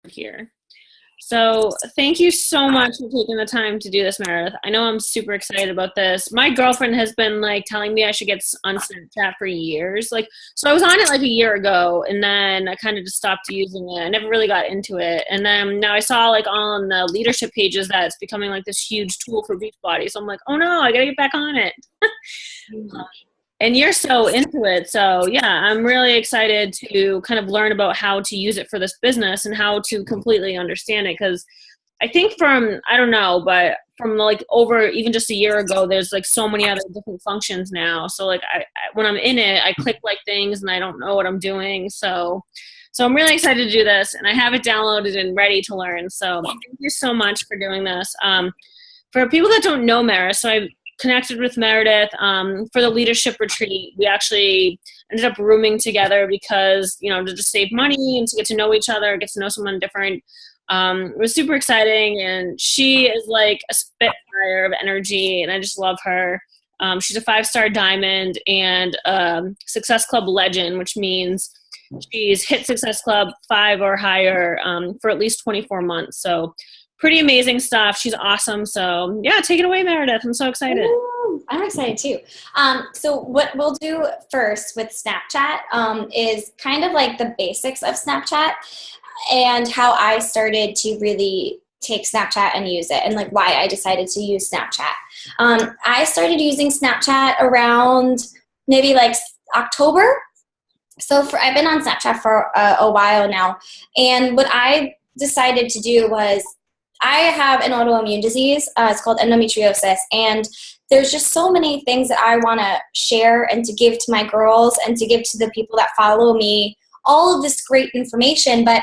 here. So thank you so much for taking the time to do this, Meredith. I know I'm super excited about this. My girlfriend has been like telling me I should get on Snapchat for years. Like, so I was on it like a year ago, and then I kind of just stopped using it. I never really got into it. And then now I saw like on the leadership pages that it's becoming like this huge tool for Beachbody. So I'm like, oh no, I gotta get back on it. And you're so into it. So yeah, I'm really excited to kind of learn about how to use it for this business and how to completely understand it. Cause I think I don't know, but from like over even just a year ago, there's like so many other different functions now. So like when I'm in it, I click like things and I don't know what I'm doing. So I'm really excited to do this, and I have it downloaded and ready to learn. So thank you so much for doing this. For people that don't know Meredith, so I connected with Meredith for the leadership retreat. We actually ended up rooming together because, to just save money and to get to know each other, get to know someone different. It was super exciting, and she is like a spitfire of energy, and I just love her. She's a 5-star diamond and Success Club legend, which means she's hit Success Club 5 or higher for at least 24 months. So pretty amazing stuff. She's awesome. So yeah, take it away, Meredith. I'm so excited. Ooh, I'm excited too. So what we'll do first with Snapchat is kind of like the basics of Snapchat and how I started to really take Snapchat and use it, and like why I decided to use Snapchat. I started using Snapchat around maybe like October. So I've been on Snapchat for a while now. And what I decided to do was, I have an autoimmune disease. It's called endometriosis. And there's just so many things that I want to share and to give to my girls and to give to the people that follow me, all of this great information. But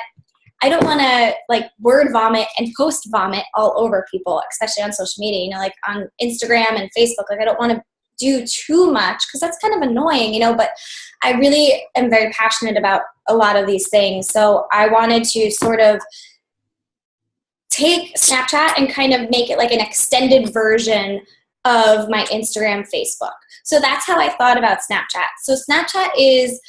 I don't want to like word vomit and post vomit all over people, especially on social media, like on Instagram and Facebook. Like I don't want to do too much because that's kind of annoying, but I really am very passionate about a lot of these things. So I wanted to sort of take Snapchat and kind of make it like an extended version of my Instagram, Facebook. So that's how I thought about Snapchat. So Snapchat is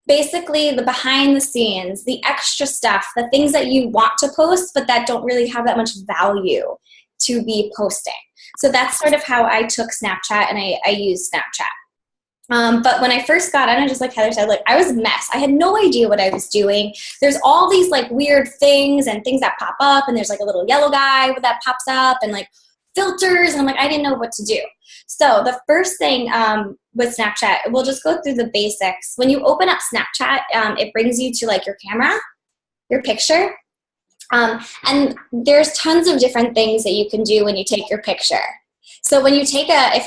basically the behind the scenes, the extra stuff, the things that you want to post, but that don't really have that much value to be posting. So that's sort of how I took Snapchat and I used Snapchat. But when I first got on, just like Heather said, like I was a mess. I had no idea what I was doing. There's all these like weird things and things that pop up, and there's like a little yellow guy that pops up and like filters, and I'm like, I didn't know what to do. So the first thing with Snapchat, we'll just go through the basics. When you open up Snapchat, it brings you to like your camera, your picture. And there's tons of different things that you can do when you take your picture. So when if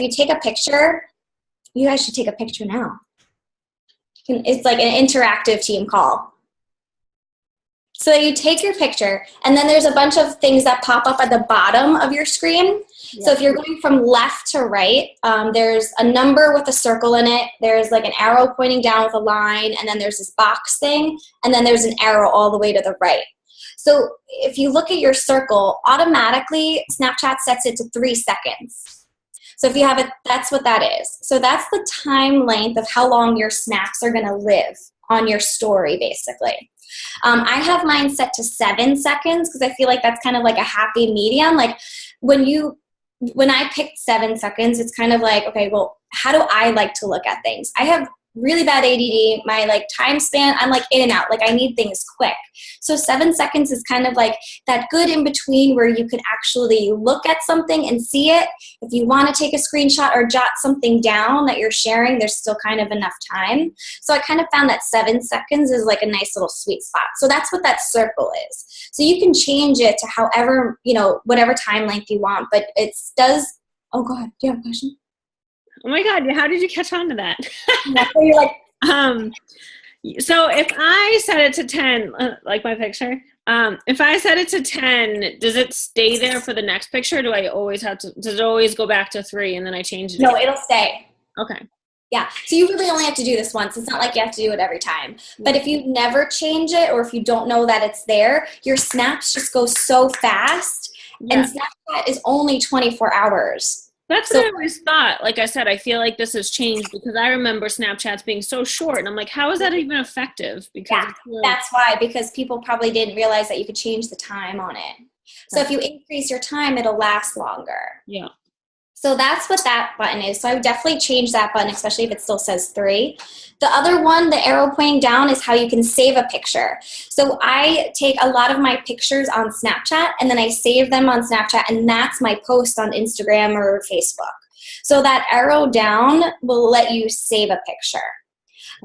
you take a picture, you guys should take a picture now. It's like an interactive team call. So you take your picture, and then there's a bunch of things that pop up at the bottom of your screen. Yeah. So if you're going from left to right, there's a number with a circle in it. There's like an arrow pointing down with a line, and then there's this box thing, and then there's an arrow all the way to the right. So if you look at your circle, automatically Snapchat sets it to 3 seconds. So if you have it, that's what that is. So that's the time length of how long your snaps are going to live on your story, basically. I have mine set to 7 seconds because I feel like that's kind of like a happy medium. Like when I picked 7 seconds, it's kind of like, okay, well, how do I like to look at things? I have really bad ADD. My like time span, I'm like in and out. Like I need things quick. So 7 seconds is kind of like that good in between where you can actually look at something and see it. If you want to take a screenshot or jot something down that you're sharing, there's still kind of enough time. So I kind of found that 7 seconds is like a nice little sweet spot. So that's what that circle is. So you can change it to however, whatever time length you want, but it does. Oh God, do you have a question? Oh my God, how did you catch on to that? You're like, so if I set it to 10, like my picture, if I set it to 10, does it stay there for the next picture? Or does it always go back to 3 and then I change it? No, it'll stay. Okay. Yeah. So you really only have to do this once. It's not like you have to do it every time. But if you never change it, or if you don't know that it's there, your snaps just go so fast. Yeah. And Snapchat is only 24 hours. That's what I always thought. Like I said, I feel like this has changed because I remember Snapchats being so short. And I'm like, how is that even effective? Because that's why, because people probably didn't realize that you could change the time on it. So if you increase your time, it'll last longer. Yeah. So that's what that button is. So I would definitely change that button, especially if it still says 3. The other one, the arrow pointing down, is how you can save a picture. So I take a lot of my pictures on Snapchat, and then I save them on Snapchat, and that's my post on Instagram or Facebook. So that arrow down will let you save a picture.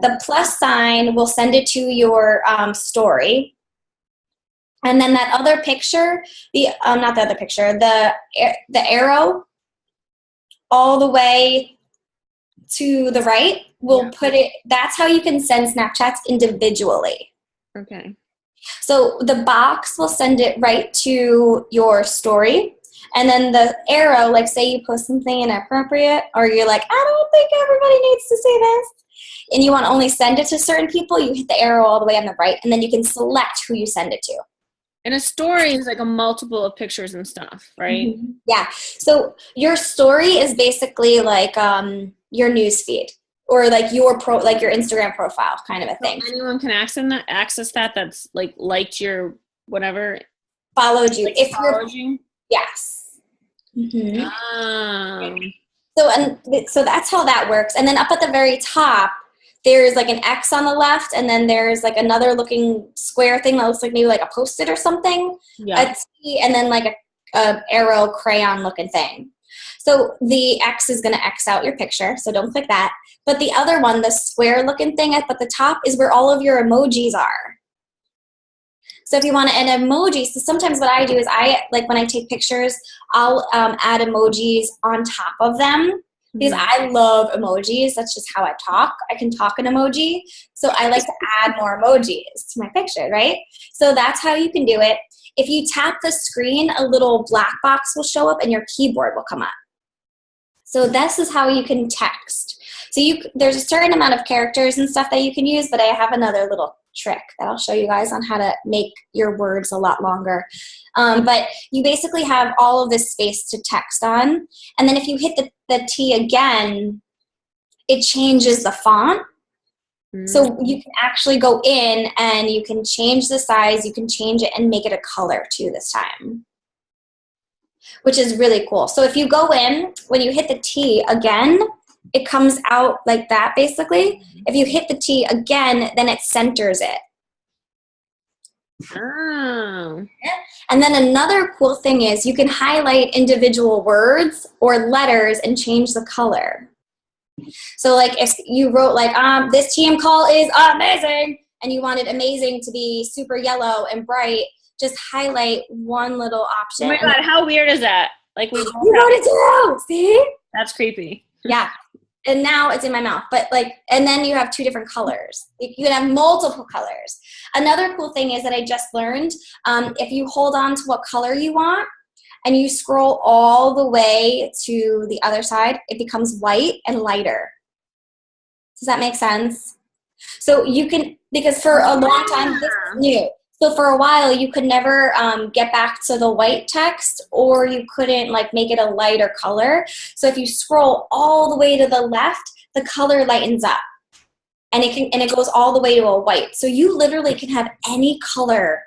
The plus sign will send it to your story. And then that other picture, not the other picture, the arrow all the way to the right will put it, that's how you can send Snapchats individually. Okay. So the box will send it right to your story. And then the arrow, like say you post something inappropriate, or you're like, I don't think everybody needs to see this, and you want to only send it to certain people, you hit the arrow all the way on the right, and then you can select who you send it to. And a story is like a multiple of pictures and stuff, right? Mm-hmm. Yeah. So your story is basically like your news feed, or like your Instagram profile kind of a thing. So anyone can access that that's like liked your whatever. Followed you. Like if followed you? Yes. Mm-hmm. So that's how that works. And then up at the very top, there's like an X on the left, and then there's like another looking square thing that looks like maybe like a Post-it or something. Yeah. A T, and then like a arrow crayon looking thing. So the X is going to X out your picture, so don't click that. But the other one, the square looking thing up at the top, is where all of your emojis are. So if you want an emoji, so sometimes what I do is when I take pictures, I'll add emojis on top of them, because I love emojis. That's just how I talk. I can talk an emoji. So I like to add more emojis to my picture, right? So that's how you can do it. If you tap the screen, a little black box will show up and your keyboard will come up. So this is how you can text. So there's a certain amount of characters and stuff that you can use, but I have another little trick that I'll show you guys on how to make your words a lot longer. But you basically have all of this space to text on. And then if you hit the T again, it changes the font. So you can actually go in and you can change the size, you can change it and make it a color too this time, which is really cool. So if you go in, when you hit the T again, it comes out like that basically. If you hit the T again, then it centers it. Oh. And then another cool thing is you can highlight individual words or letters and change the color. So like if you wrote like, this team call is amazing, and you wanted amazing to be super yellow and bright, just highlight one little option. Oh my God, how weird is that? Like we wrote it too, see? That's creepy. Yeah. And now it's in my mouth, but and then you have 2 different colors. You can have multiple colors. Another cool thing is that I just learned, if you hold on to what color you want and you scroll all the way to the other side, it becomes white and lighter. Does that make sense? So you can, because for a long time, this is new. So for a while, you could never get back to the white text, or you couldn't make it a lighter color. So if you scroll all the way to the left, the color lightens up, and it goes all the way to a white. So you literally can have any color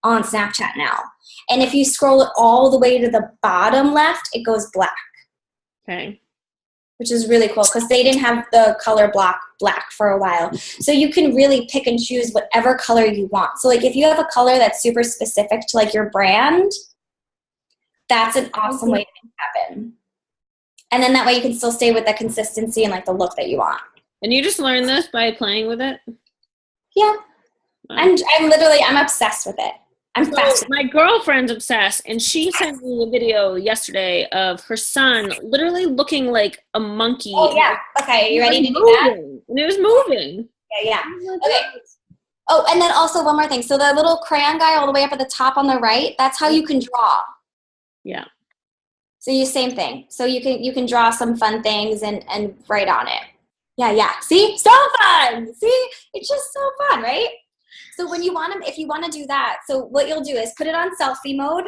on Snapchat now. And if you scroll it all the way to the bottom left, it goes black. Okay. Which is really cool because they didn't have the color black for a while. So you can really pick and choose whatever color you want. So if you have a color that's super specific to your brand, that's an awesome way to make it happen. And then that way you can still stay with the consistency and the look that you want. And you just learned this by playing with it? Yeah. Wow. I'm obsessed with it. I'm fascinated. My girlfriend's obsessed, and she sent me a video yesterday of her son literally looking like a monkey. Oh, yeah. Okay, you ready to do that? And it was moving. Yeah. Okay. Oh, and then also one more thing. So the little crayon guy all the way up at the top on the right, that's how you can draw. Yeah. So same thing. So you can draw some fun things and write on it. Yeah. See? So fun! See? It's just so fun, right? So if you want to do that, so what you'll do is put it on selfie mode,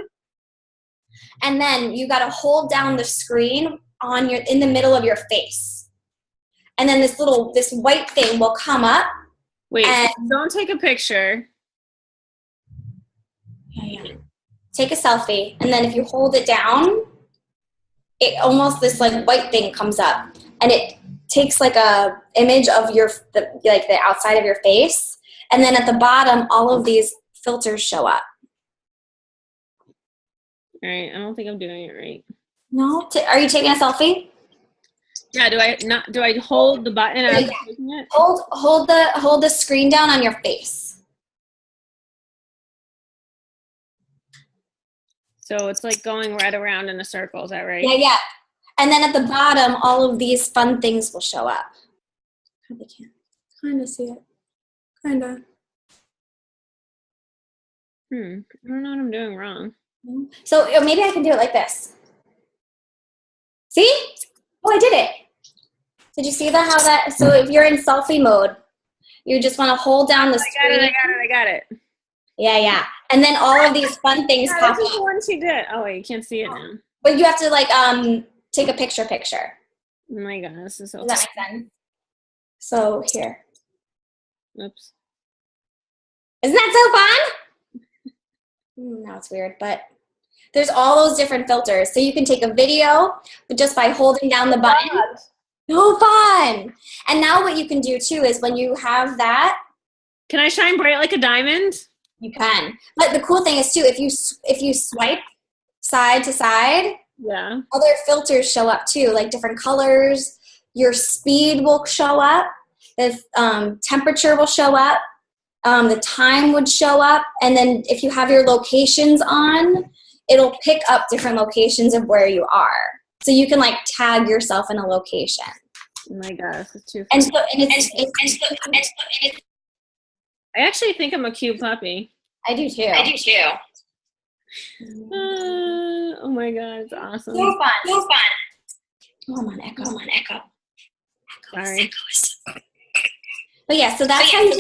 and then you got to hold down the screen in the middle of your face. And then this white thing will come up. Wait, so don't take a picture. Yeah. Take a selfie, and then if you hold it down, it almost this like white thing comes up, and it takes like a image of the outside of your face, and then at the bottom, all of these filters show up. All right, I don't think I'm doing it right. No, are you taking a selfie? Yeah. Do I hold the button after taking it? Hold the screen down on your face. So it's like going right around in a circle. Is that right? Yeah. And then at the bottom, all of these fun things will show up. I can't kind of see it. Kind of. I don't know what I'm doing wrong. So maybe I can do it like this. See? Oh, I did it. Did you see that? So if you're in selfie mode, you just want to hold down the screen. I got it. Yeah. And then all of these fun things pop up. That's the one she did. Oh, wait, you can't see it now. But you have to take a picture. Oh my God, this is so Does that make sense? So here. Oops. Isn't that so fun? Now it's weird, but there's all those different filters. So you can take a video just by holding down the button. So fun. And now what you can do too is when you have that. Can I shine bright like a diamond? You can. But the cool thing is too, if you swipe side to side, yeah, other filters show up too, like different colors. Your speed will show up. The temperature will show up. The time would show up. And then if you have your locations on, it'll pick up different locations of where you are. So you can tag yourself in a location. Oh my gosh, it's too funny. I actually think I'm a cute puppy. I do too. Oh my God, it's awesome. So fun. Come on, Echo. Sorry. But yeah, so that's how you do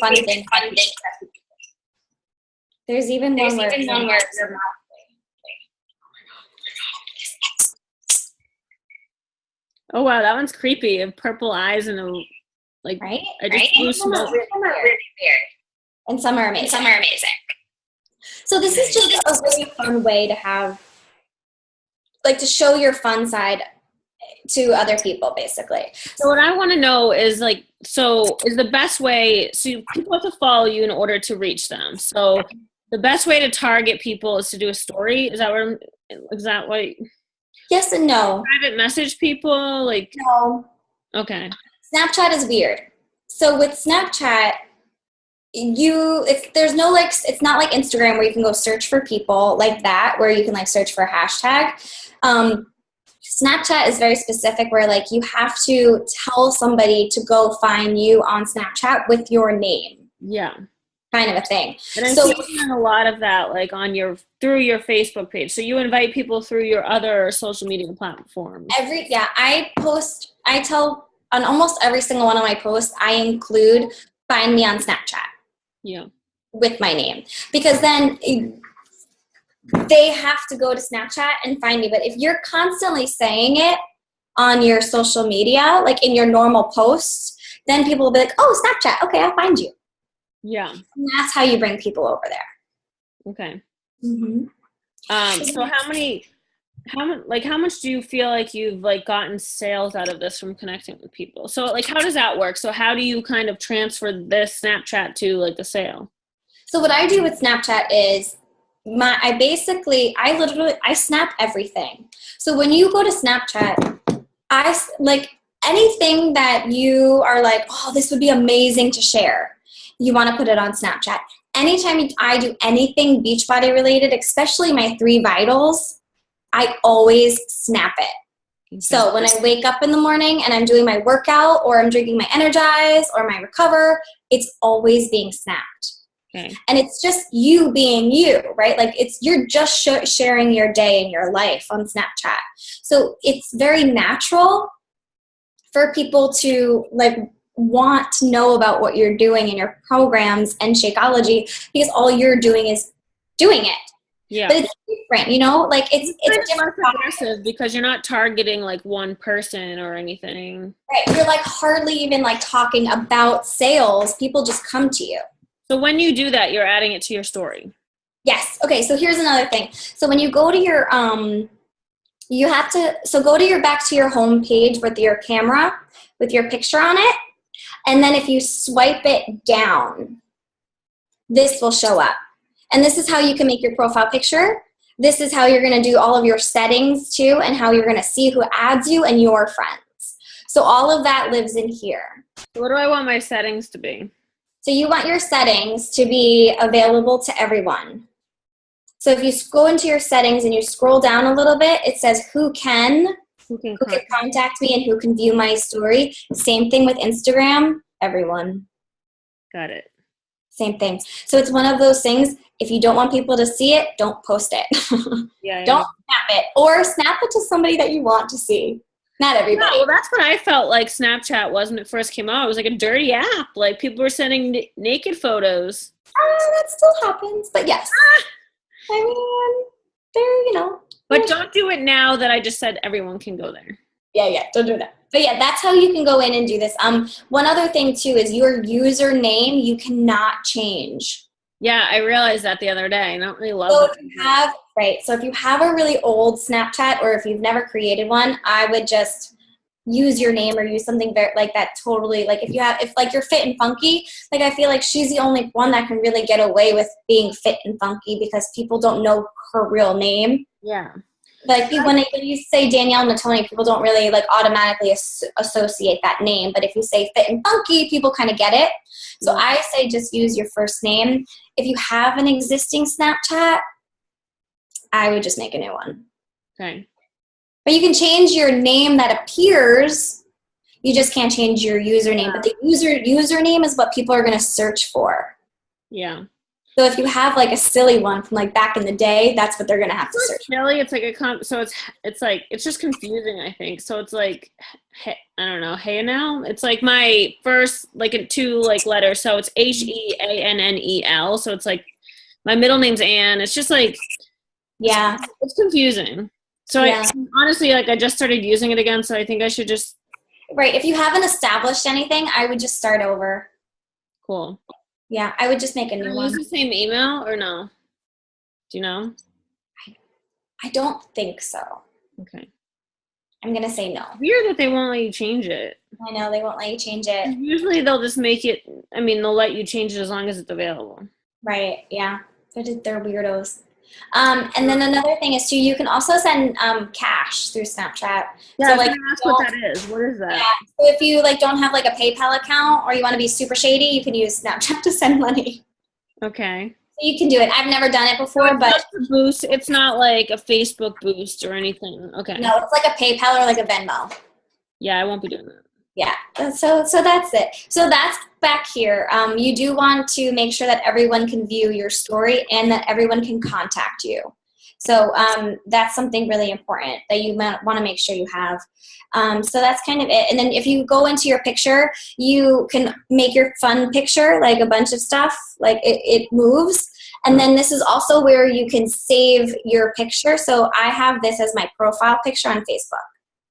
fun things. There's even one where oh wow, that one's creepy. Purple eyes and right? I just blew smoke. Some are really weird. And some are amazing. So this is just a really fun way to have, to show your fun side to other people, basically. So what I want to know is is the best way, so people have to follow you in order to reach them. So the best way to target people is to do a story. Is that what? Yes and no. Private message people? No. Okay. Snapchat is weird. So with Snapchat, it's not like Instagram where you can go search for people like that, where you can search for a hashtag. Snapchat is very specific where you have to tell somebody to go find you on Snapchat with your name. Yeah. Kind of a thing. And I'm seeing a lot of that through your Facebook page. So you invite people through your other social media platforms. I tell on almost every single one of my posts, I include find me on Snapchat. Yeah. With my name. Because then they have to go to Snapchat and find me. But if you're constantly saying it on your social media, in your normal posts, then people will be like, oh, Snapchat. Okay, I'll find you. Yeah. And that's how you bring people over there. Okay. Mm-hmm. So how much do you feel like you've gotten sales out of this from connecting with people? So how does that work? So how do you kind of transfer this Snapchat to the sale? So what I do with Snapchat is I snap everything. So when you go to Snapchat, anything that you are oh, this would be amazing to share, you want to put it on Snapchat. Anytime I do anything Beachbody related, especially my 3 vitals, I always snap it. Okay. So when I wake up in the morning and I'm doing my workout or I'm drinking my Energize or my Recover, it's always being snapped. Okay. And it's just you being you, right? You're just sharing your day and your life on Snapchat. So it's very natural for people to want to know about what you're doing in your programs and Shakeology, because all you're doing is doing it. Yeah. But it's different, you know, like it's less different. aggressive because you're not targeting like one person or anything. Right. You're like hardly even like talking about sales. People just come to you. So when you do that, you're adding it to your story. Yes. Okay. So here's another thing. So when you go to your, you have to, so go to your, back to your home page with your camera, with your picture on it. And then if you swipe it down, this will show up. And this is how you can make your profile picture. This is how you're going to do all of your settings too, and how you're going to see who adds you and your friends. So all of that lives in here. What do I want my settings to be? So you want your settings to be available to everyone. So if you go into your settings and you scroll down a little bit, it says who can contact me and who can view my story. Same thing with Instagram, everyone. Got it. Same thing. So it's one of those things, if you don't want people to see it, don't post it. Yeah. Don't snap it. Or snap it to somebody that you want to see. Not everybody. No, well, that's what I felt like Snapchat was when it first came out. It was like a dirty app. Like people were sending naked photos. That still happens. But yes. I mean, there, you know. But don't do it now that I just said everyone can go there. Yeah, don't do that. But yeah, that's how you can go in and do this. One other thing too is your username you cannot change. Yeah, I realized that the other day. I don't really love So it. if you have a really old Snapchat or if you've never created one, I would just use your name or use something very like that. Totally, like if like you're fit and funky, like I feel like she's the only one that can really get away with being fit and funky because people don't know her real name. Yeah. Like when you say Danielle Natoni, people don't really like automatically associate that name. But if you say fit and funky, people kind of get it. So I say just use your first name. If you have an existing Snapchat, I would just make a new one. Okay. But you can change your name that appears. You just can't change your username. But the username is what people are going to search for. Yeah. So if you have like a silly one from like back in the day, that's what they're gonna have to search. Silly, it's like it's just confusing. I think so. It's like I don't know. Hey now, it's like my first like 2 like letters. So it's HEANNEL. So it's like my middle name's Anne. It's just like it's confusing. So I honestly like I just started using it again. So I think I should just If you haven't established anything, I would just start over. Cool. Yeah, I would just make a new one. Use the same email or no? Do you know? I don't think so. Okay. I'm going to say no. Weird that they won't let you change it. I know, they won't let you change it. Usually they'll just make it, they'll let you change it as long as it's available. Right, yeah. They're weirdos. And then another thing is too, you can also send cash through Snapchat. Yeah, so like ask what that is. What is that? Yeah. So if you like don't have like a PayPal account or you want to be super shady, you can use Snapchat to send money. Okay. So you can do it. I've never done it before, but just a boost. It's not like a Facebook boost or anything. Okay. No, it's like a PayPal or like a Venmo. Yeah, I won't be doing that. Yeah. So that's it. So that's back here. You do want to make sure that everyone can view your story and that everyone can contact you. So that's something really important that you want to make sure you have. So that's kind of it. And then if you go into your picture, you can make your fun picture, like a bunch of stuff, like it moves. And then this is also where you can save your picture. So I have this as my profile picture on Facebook.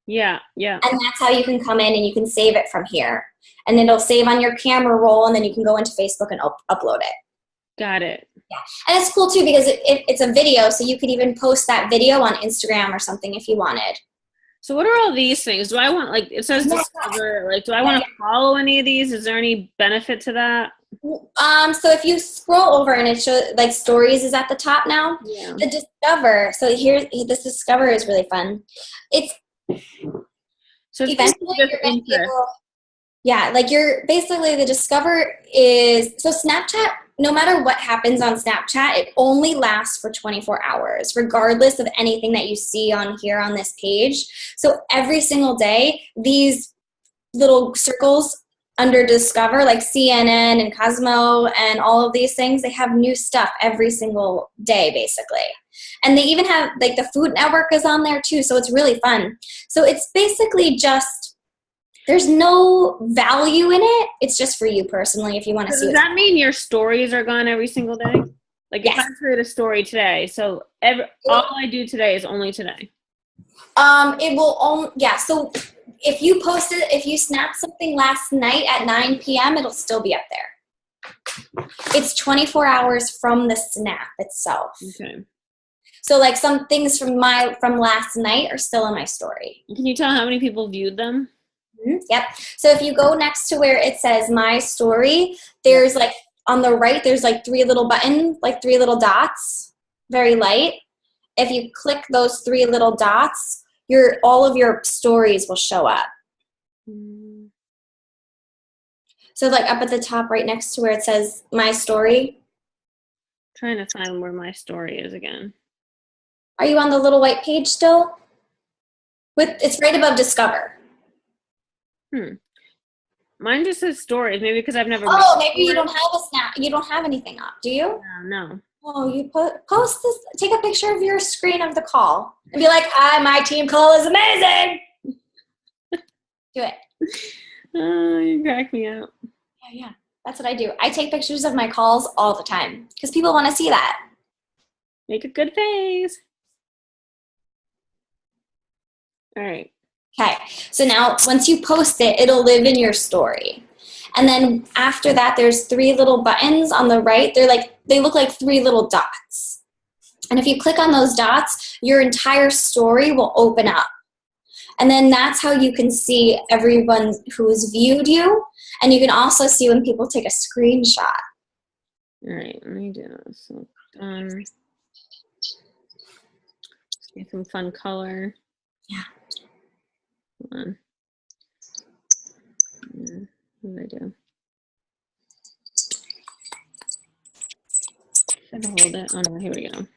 Yeah. And that's how you can come in and you can save it from here. And it'll save on your camera roll, and then you can go into Facebook and upload it. Got it. Yeah. And it's cool too because it's a video, so you could even post that video on Instagram or something if you wanted. So what are all these things? Do I want, like, it says discover, like, do I want to follow any of these? Is there any benefit to that? So if you scroll over and it shows, like, stories is at the top now. Yeah. The discover, so here, this discover is really fun. It's eventually you're going to be able, like you're basically the discover is, so Snapchat, no matter what happens on Snapchat, it only lasts for 24 hours, regardless of anything that you see on here on this page. So every single day, these little circles under discover, like CNN and Cosmo and all of these things, they have new stuff every single day, basically. And they even have, like, the Food Network is on there too, so it's really fun. So it's basically just, there's no value in it. It's just for you personally if you want to see. Does that mean your stories are gone every single day? Like Yes. if I create a story today, so all I do today is only today. It will so if you posted, if you snapped something last night at 9 p.m., it'll still be up there. It's 24 hours from the snap itself. Okay. So like some things from last night are still in my story. Can you tell how many people viewed them? Mm-hmm. Yep. So if you go next to where it says my story, there's like on the right, there's like 3 little buttons, like 3 little dots, very light. If you click those 3 little dots, all of your stories will show up. Mm. So like up at the top right next to where it says my story. Trying to find where my story is again. Are you on the little white page still? It's right above discover. Mine just says stories, maybe because I've never. Oh, maybe you don't have a snap. You don't have anything up, do you? No. Oh, you post this. Take a picture of your screen of the call and be like, my team call is amazing. Do it. Oh, you crack me up. Yeah. That's what I do. I take pictures of my calls all the time because people want to see that. Make a good face. All right. Okay. So now once you post it, it'll live in your story. And then after that, there's 3 little buttons on the right. They look like 3 little dots. And if you click on those dots, your entire story will open up. And then that's how you can see everyone who's viewed you. And you can also see when people take a screenshot. All right, let me do this. So, let's get some fun color. Yeah. Hold on. Yeah, what did I do? Should I hold it? Oh no, here we go.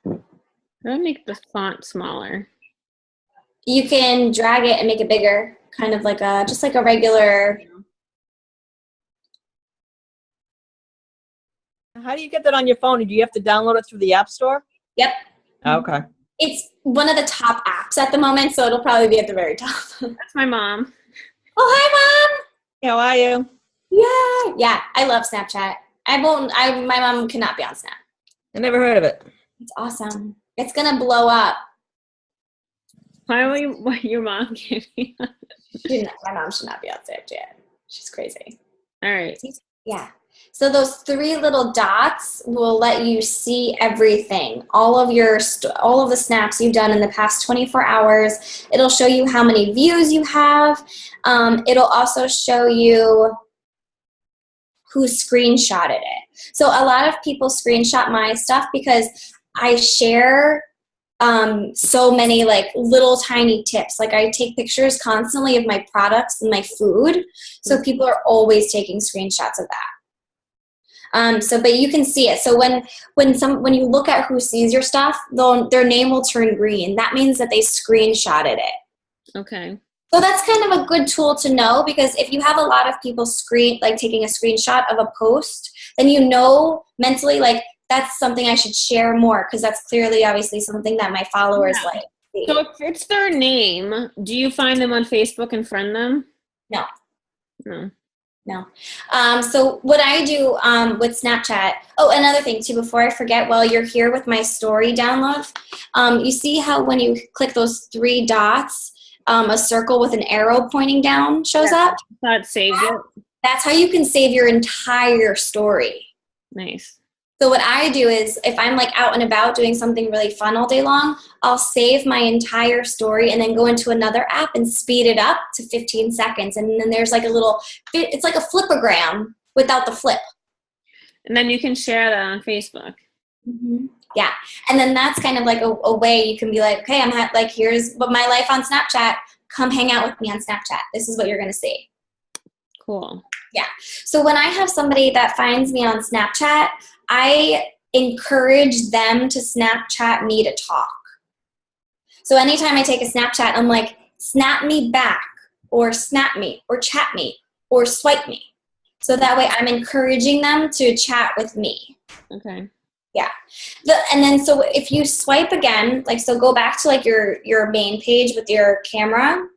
How do I make the font smaller? You can drag it and make it bigger, kind of like just like a regular. How do you get that on your phone? Do you have to download it through the App Store? Yep. Okay. It's one of the top apps at the moment, so it'll probably be at the very top. That's my mom. Oh, hi, Mom. How are you? Yeah. I love Snapchat. My mom cannot be on Snap. I never heard of it. It's awesome. It's gonna blow up. Why will your mom give me? My mom should not be on Snapchat. She's crazy. All right. Yeah. So those 3 little dots will let you see everything. All of the snaps you've done in the past 24 hours. It'll show you how many views you have. It'll also show you who screenshotted it. So a lot of people screenshot my stuff because I share so many like little tiny tips. Like I take pictures constantly of my products and my food. So people are always taking screenshots of that. But you can see it. So when you look at who sees your stuff, their name will turn green. That means that they screenshotted it. Okay. So that's kind of a good tool to know, because if you have a lot of people taking a screenshot of a post, then you know mentally like that's something I should share more, because that's clearly obviously something that my followers like. So if it's their name, do you find them on Facebook and friend them? No. So what I do with Snapchat, another thing too, before I forget, while you're here with my story download, you see how when you click those 3 dots, a circle with an arrow pointing down shows up? That saved it. That's how you can save your entire story. Nice. So what I do is if I'm like out and about doing something really fun all day long, I'll save my entire story and then go into another app and speed it up to 15 seconds. And then there's like it's like a flipogram without the flip. And then you can share that on Facebook. Mm-hmm. Yeah. And then that's kind of like a way you can be like, okay, here's my life on Snapchat. Come hang out with me on Snapchat. This is what you're going to see. Cool. Yeah. So when I have somebody that finds me on Snapchat, I encourage them to Snapchat me to talk. So anytime I take a Snapchat, I'm like, snap me back, or snap me, or chat me, or swipe me. So that way I'm encouraging them to chat with me. Okay. Yeah. And then so if you swipe again, so go back to your main page with your camera.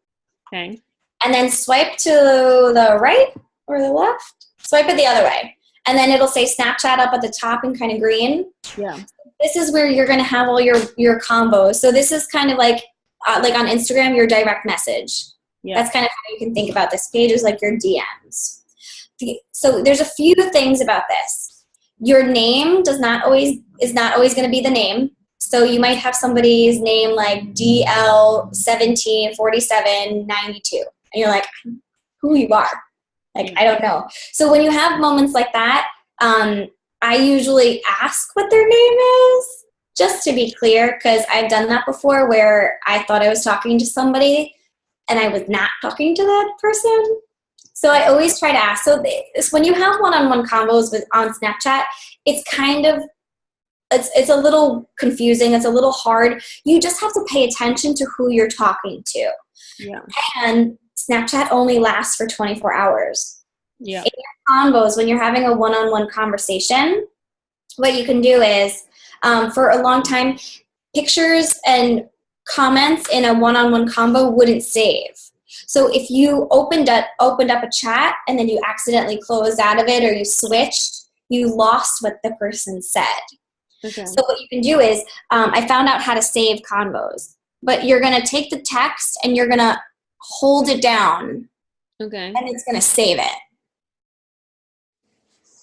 Okay. And then swipe to the right or the left. Swipe it the other way. and then it'll say Snapchat up at the top in kind of green. Yeah. This is where you're going to have all your combos. So this is kind of like on Instagram, your direct message. Yeah. That's kind of how you can think about this page, is like your DMs. So there's a few things about this. Your name is not always going to be the name. So you might have somebody's name like DL174792, and you're like, who you are? Like, I don't know. So when you have moments like that, I usually ask what their name is, just to be clear, because I've done that before where I thought I was talking to somebody and I was not talking to that person. So I always try to ask. So when you have one-on-one combos on Snapchat, it's kind of, it's a little confusing. It's a little hard. You just have to pay attention to who you're talking to. Yeah. And Snapchat only lasts for 24 hours. Yeah. In your combos, when you're having a one-on-one conversation, what you can do is, for a long time, pictures and comments in a one-on-one combo wouldn't save. So if you opened up a chat and then you accidentally closed out of it, or you switched, you lost what the person said. Okay. So what you can do is, I found out how to save convos, but you're going to take the text and you're going to hold it down. Okay. And it's going to save it.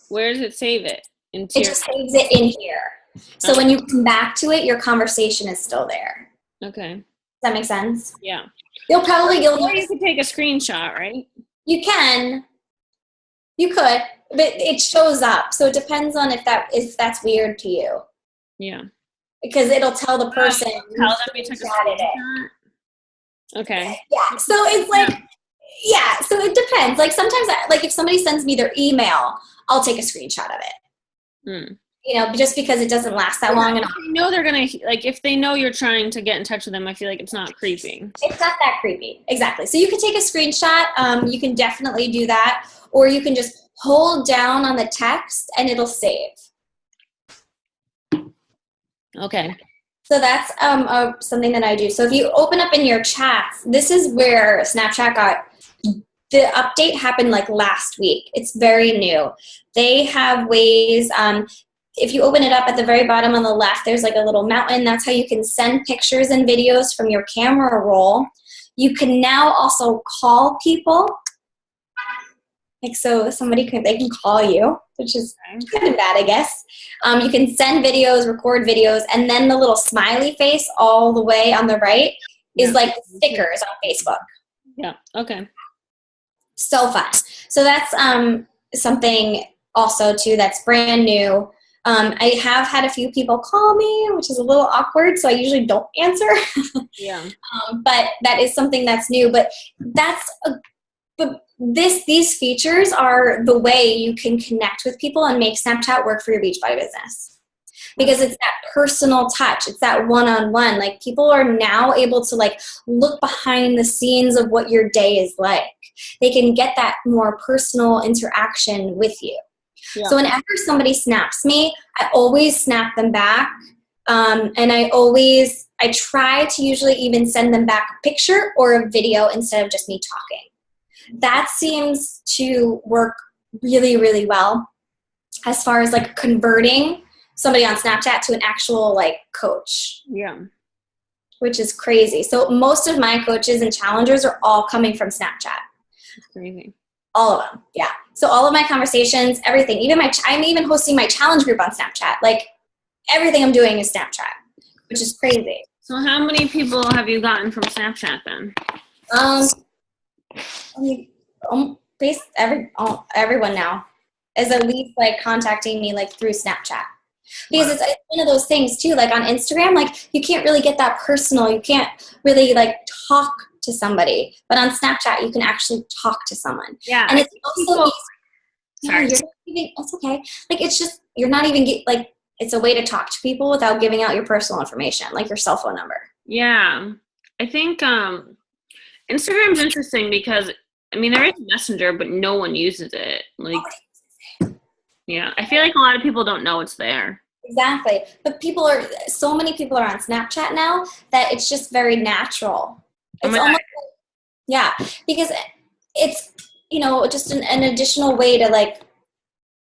Where does it save it? It just saves it in here. So when you come back to it, your conversation is still there. Okay. Does that make sense? Yeah. Or you could take a screenshot, right? You can. You could, but it shows up. So it depends on if that's weird to you. Yeah. Because it'll tell the person. Tell them you took a screenshot. Okay. Yeah. So it's like, yeah. So it depends. Like sometimes, like if somebody sends me their email, I'll take a screenshot of it. Mm. You know, just because it doesn't last that long. And I know they're going to, like, if they know you're trying to get in touch with them, I feel like it's not creepy. It's not that creepy. Exactly. So you can take a screenshot. You can definitely do that. Or you can just hold down on the text and it'll save. Okay. So that's something that I do. So if you open up in your chats, this is where Snapchat the update happened like last week. It's very new. They have ways, if you open it up at the very bottom on the left, there's like a little mountain. That's how you can send pictures and videos from your camera roll. You can now also call people. Like, so they can call you, which is kind of bad, I guess. You can send videos, record videos, and then the little smiley face all the way on the right is like stickers on Facebook. Yeah. Okay. So fun. So that's something also too that's brand new. I have had a few people call me, which is a little awkward, so I usually don't answer. Yeah. But that is something that's new. But these features are the way you can connect with people and make Snapchat work for your Beachbody business. Because it's that personal touch. It's that one-on-one. Like, people are now able to like look behind the scenes of what your day is like. They can get that more personal interaction with you. Yeah. So whenever somebody snaps me, I always snap them back. And I try to usually even send them back a picture or a video instead of just me talking. That seems to work really, really well as far as like converting somebody on Snapchat to an actual like coach. Yeah. Which is crazy. So most of my coaches and challengers are all coming from Snapchat. That's crazy. All of them. Yeah. So all of my conversations, everything, I'm even hosting my challenge group on Snapchat. Like, everything I'm doing is Snapchat, which is crazy. So how many people have you gotten from Snapchat then? Everyone now is at least like contacting me like through Snapchat. Because it's one of those things too, like on Instagram, like you can't really get that personal. You can't really like talk to somebody. But on Snapchat, you can actually talk to someone. Yeah. And it's also Sorry. It's okay. Like, it's just, you're not even it's a way to talk to people without giving out your personal information, like your cell phone number. Yeah. I think Instagram's interesting because, I mean, there is Messenger, but no one uses it. Like, yeah, I feel like a lot of people don't know it's there. Exactly. But so many people are on Snapchat now that it's just very natural. It's almost because it's, just an additional way to like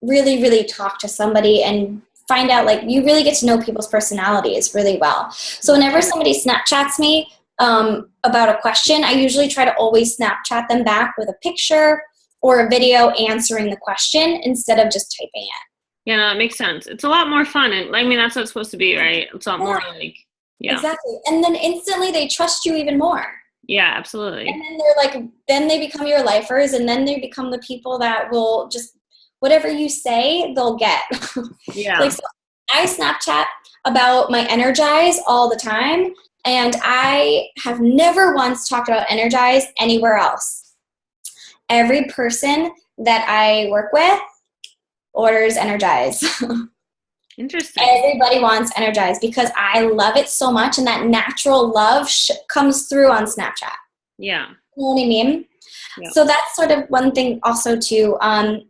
really, really talk to somebody and find out, like, you really get to know people's personalities really well. So whenever somebody Snapchats me about a question, I usually try to always Snapchat them back with a picture or a video answering the question instead of just typing it. Yeah, no, it makes sense. It's a lot more fun. And I mean, that's what it's supposed to be, right? It's a lot more like, yeah. Exactly. And then instantly they trust you even more. Yeah, absolutely. And then they're like, then they become your lifers, and then they become the people that will just, whatever you say, they'll get. Yeah. Like, so I Snapchat about my Energize all the time, and I have never once talked about Energize anywhere else. Every person that I work with orders Energize. Interesting. Everybody wants Energize because I love it so much, and that natural love comes through on Snapchat. Yeah. You know what I mean? Yeah. So that's sort of one thing also too. On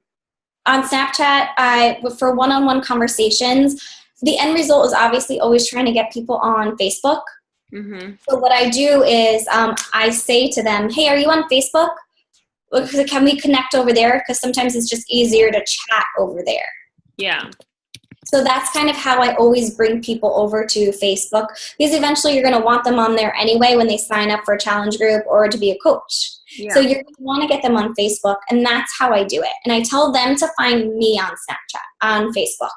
Snapchat, for one-on-one conversations, the end result is obviously always trying to get people on Facebook. Mm-hmm. So what I do is I say to them, hey, are you on Facebook? Can we connect over there? Because sometimes it's just easier to chat over there. Yeah. So that's kind of how I always bring people over to Facebook, because eventually you're going to want them on there anyway when they sign up for a challenge group or to be a coach. Yeah. So you're going to want to get them on Facebook, and that's how I do it. And I tell them to find me on Snapchat, on Facebook.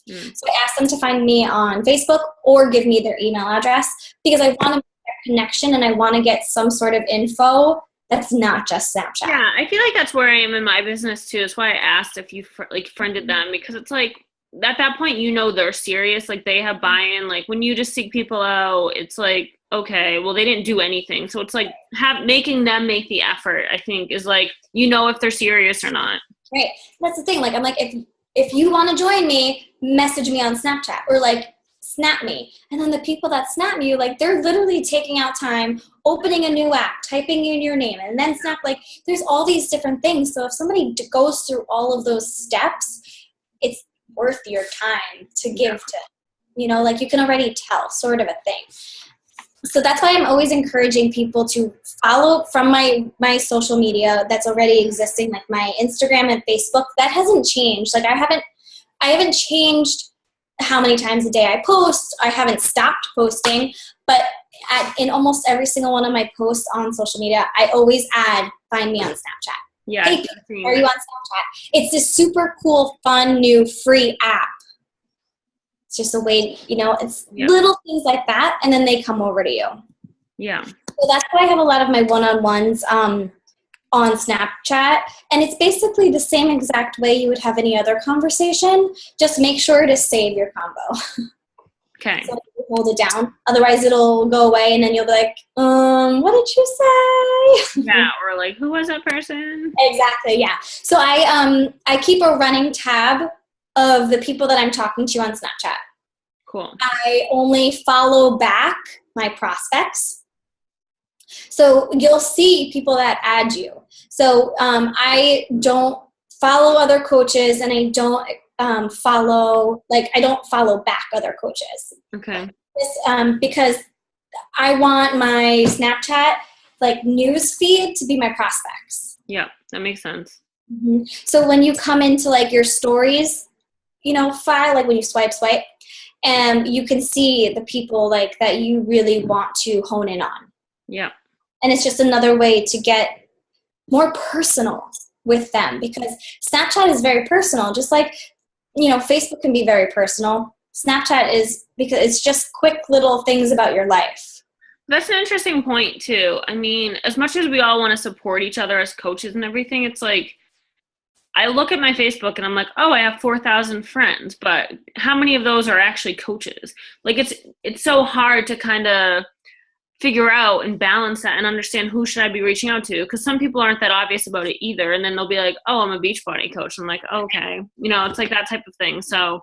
So I ask them to find me on Facebook or give me their email address, because I want to make that connection and I want to get some sort of info that's not just Snapchat. Yeah, I feel like that's where I am in my business too. That's why I asked if you friended them, because it's like, at that point, they're serious. Like, they have buy-in. Like, when you just seek people out, it's like, okay, well, they didn't do anything. So it's like making them make the effort, I think, is like, if they're serious or not. Right. That's the thing. Like, I'm like, if you want to join me, message me on Snapchat, or like snap me. And then the people that snap you, like, they're literally taking out time, opening a new app, typing in your name, and then snap. Like, there's all these different things. So if somebody goes through all of those steps, it's worth your time to give to, like, you can already tell, sort of a thing. So that's why I'm always encouraging people to follow from my social media that's already existing, like my Instagram and Facebook. That hasn't changed. Like, I haven't changed how many times a day I post. I haven't stopped posting, but in almost every single one of my posts on social media, I always add, find me on Snapchat. Yeah. Hey, are you on Snapchat? It's this super cool, fun, new, free app. It's just a way, it's little things like that, and then they come over to you. Yeah. So that's why I have a lot of my one-on-ones on Snapchat, and it's basically the same exact way you would have any other conversation. Just make sure to save your combo. Okay. So you hold it down. Otherwise, it'll go away, and then you'll be like, what did you say? Yeah, or like, who was that person? Exactly, yeah. So I keep a running tab of the people that I'm talking to on Snapchat. Cool. I only follow back my prospects. So you'll see people that add you. So I don't follow other coaches, and I don't follow back other coaches. Okay. Because I want my Snapchat news feed to be my prospects. Yeah, that makes sense. Mm-hmm. So when you come into your stories, file, when you swipe, and you can see the people that you really want to hone in on. Yeah. And it's just another way to get more personal with them, because Snapchat is very personal. Just like, Facebook can be very personal. Snapchat is, because it's just quick little things about your life. That's an interesting point too. I mean, as much as we all want to support each other as coaches and everything, it's like, I look at my Facebook and I'm like, oh, I have 4,000 friends, but how many of those are actually coaches? Like, it's so hard to kind of figure out and balance that and understand who should I be reaching out to, because some people aren't that obvious about it either, and then they'll be like, oh, I'm a Beachbody coach. I'm like, okay, it's like that type of thing. So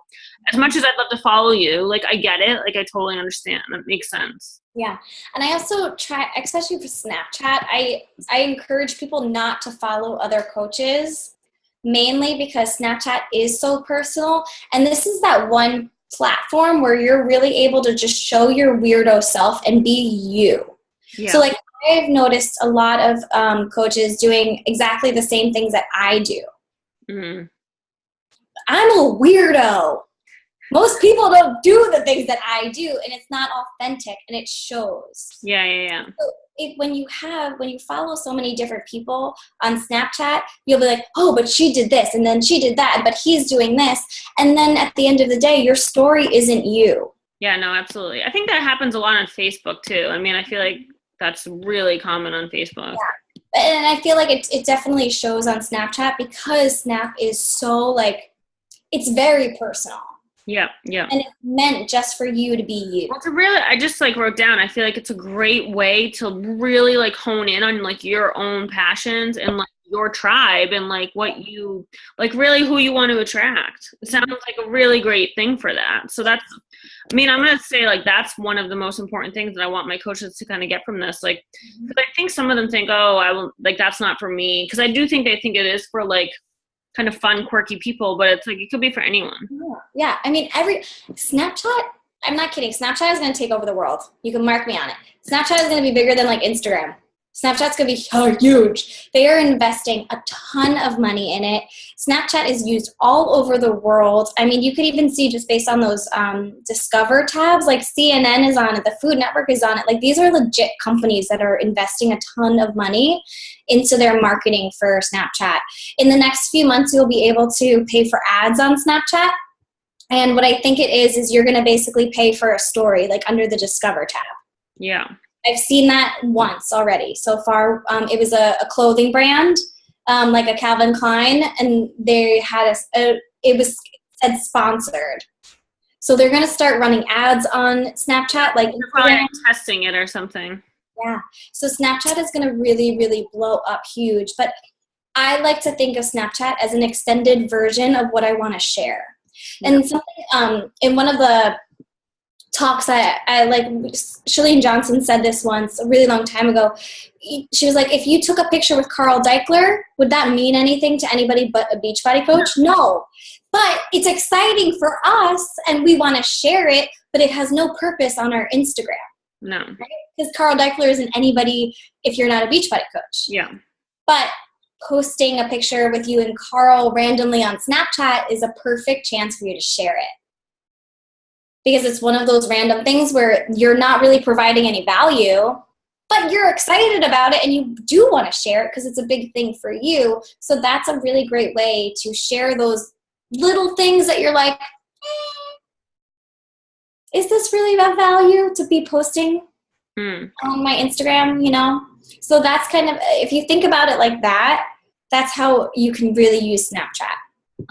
as much as I'd love to follow you, I get it, I totally understand. That makes sense. Yeah. And I also try, especially for Snapchat, I encourage people not to follow other coaches, mainly because Snapchat is so personal, and this is that one platform where you're really able to just show your weirdo self and be you. Yeah. So I've noticed a lot of coaches doing exactly the same things that I do. Mm-hmm. I'm a weirdo. Most people don't do the things that I do, and it's not authentic, and it shows. Yeah. So when you follow so many different people on Snapchat, you'll be like, oh, but she did this, and then she did that, but he's doing this. And then at the end of the day, your story isn't you. Yeah, no, absolutely. I think that happens a lot on Facebook too. I mean, I feel like that's really common on Facebook. Yeah. And I feel like it definitely shows on Snapchat because Snap is so like, it's very personal. Yeah. And it's meant just for you to be you. Well, I just like wrote down, I feel like it's a great way to really like hone in on like your own passions and like your tribe and like what you, like really who you want to attract. It sounds like a really great thing for that. So that's, I mean, I'm going to say like that's one of the most important things that I want my coaches to kind of get from this. Like, because I think some of them think, oh, I will, like, that's not for me. Because I do think they think it is for like kind of fun, quirky people, but it's like, it could be for anyone. Yeah. I mean, Snapchat, I'm not kidding. Snapchat is going to take over the world. You can mark me on it. Snapchat is going to be bigger than like Instagram. Snapchat's going to be huge. They are investing a ton of money in it. Snapchat is used all over the world. I mean, you could even see just based on those Discover tabs, like CNN is on it, the Food Network is on it. Like these are legit companies that are investing a ton of money into their marketing for Snapchat. In the next few months, you'll be able to pay for ads on Snapchat. And what I think it is you're going to basically pay for a story, like under the Discover tab. Yeah. I've seen that once already so far. It was a clothing brand, like a Calvin Klein, and they had it said sponsored. So they're going to start running ads on Snapchat. Like they're probably testing it or something. Yeah. So Snapchat is going to really, really blow up huge. But I like to think of Snapchat as an extended version of what I want to share. Yeah. And something in one of the talks I like, Chalene Johnson said this once a really long time ago. She was like, if you took a picture with Carl Deichler, would that mean anything to anybody but a Beachbody coach? No. But it's exciting for us and we want to share it, but it has no purpose on our Instagram. No. Right? Because Carl Deichler isn't anybody if you're not a Beachbody coach. Yeah. But posting a picture with you and Carl randomly on Snapchat is a perfect chance for you to share it. Because it's one of those random things where you're not really providing any value, but you're excited about it and you do want to share it because it's a big thing for you. So that's a really great way to share those little things that you're like, is this really of value to be posting on my Instagram, you know? So that's kind of, if you think about it like that, that's how you can really use Snapchat.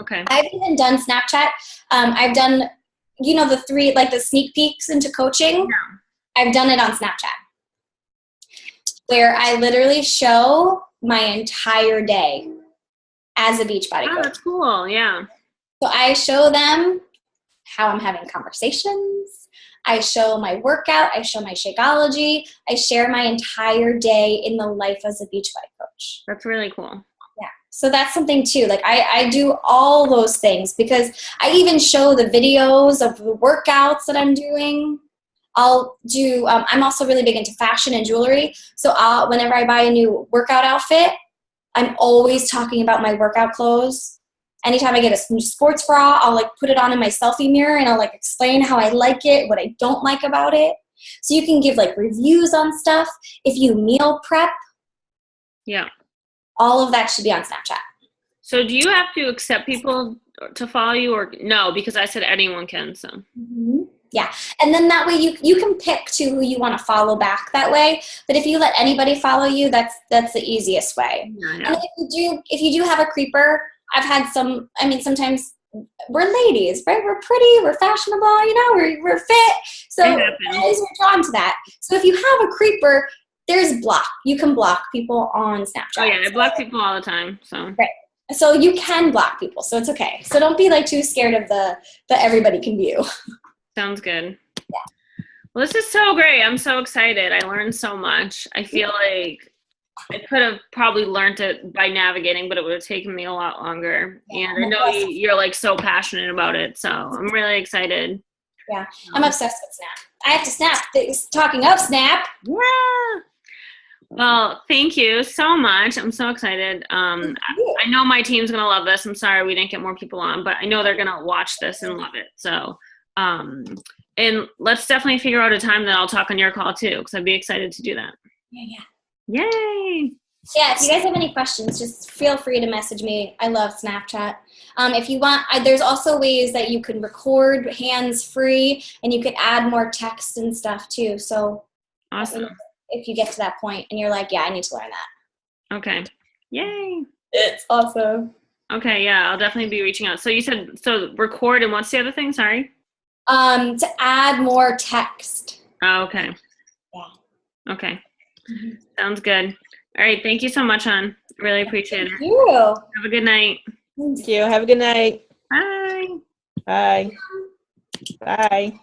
Okay. I've even done Snapchat. I've done, you know, the 3, like the sneak peeks into coaching. Yeah. I've done it on Snapchat where I literally show my entire day as a Beachbody coach. Oh, that's cool. Yeah. So I show them how I'm having conversations. I show my workout. I show my Shakeology. I share my entire day in the life as a Beachbody coach. That's really cool. Yeah. So that's something too. Like I do all those things because I even show the videos of the workouts that I'm doing. I'll do, I'm also really big into fashion and jewelry. So whenever I buy a new workout outfit, I'm always talking about my workout clothes. Anytime I get a new sports bra, I'll like put it on in my selfie mirror and I'll like explain how I like it, what I don't like about it. So you can give like reviews on stuff. If you meal prep. Yeah. All of that should be on Snapchat. So do you have to accept people to follow you or no? Because I said anyone can, so. Mm-hmm. Yeah. And then that way you can pick to who you want to follow back that way. But if you let anybody follow you, that's the easiest way. Yeah. And if you do have a creeper, I've had some, I mean, sometimes we're ladies, right? We're pretty, we're fashionable, you know, we're fit. So guys are drawn to that. So if you have a creeper, there's block. You can block people on Snapchat. Oh yeah, I block people all the time. So right. So you can block people, so it's okay. So don't be like too scared of the everybody can view. Sounds good. Yeah. Well, this is so great. I'm so excited. I learned so much. I feel like I could have probably learned it by navigating, but it would have taken me a lot longer. Yeah, and I know you're like so passionate about it, so I'm really excited. Yeah, I'm obsessed with Snap. I have to snap. Talking of Snap. Yeah. Well, thank you so much. I'm so excited. I know my team's going to love this. I'm sorry we didn't get more people on, but I know they're going to watch this and love it. So, and let's definitely figure out a time that I'll talk on your call too, because I'd be excited to do that. Yeah. Yay. Yeah, if you guys have any questions, just feel free to message me. I love Snapchat. If you want, there's also ways that you can record hands-free, and you could add more text and stuff too. So Awesome. If you get to that point and you're like, yeah, I need to learn that. Okay. Yay. It's awesome. Okay, yeah, I'll definitely be reaching out. So you said, so record, and what's the other thing? Sorry. To add more text. Oh, okay. Yeah. Okay. Sounds good. All right. Thank you so much, hon. Really appreciate it. Thank you. Have a good night. Thank you. Have a good night. Bye. Bye. Bye.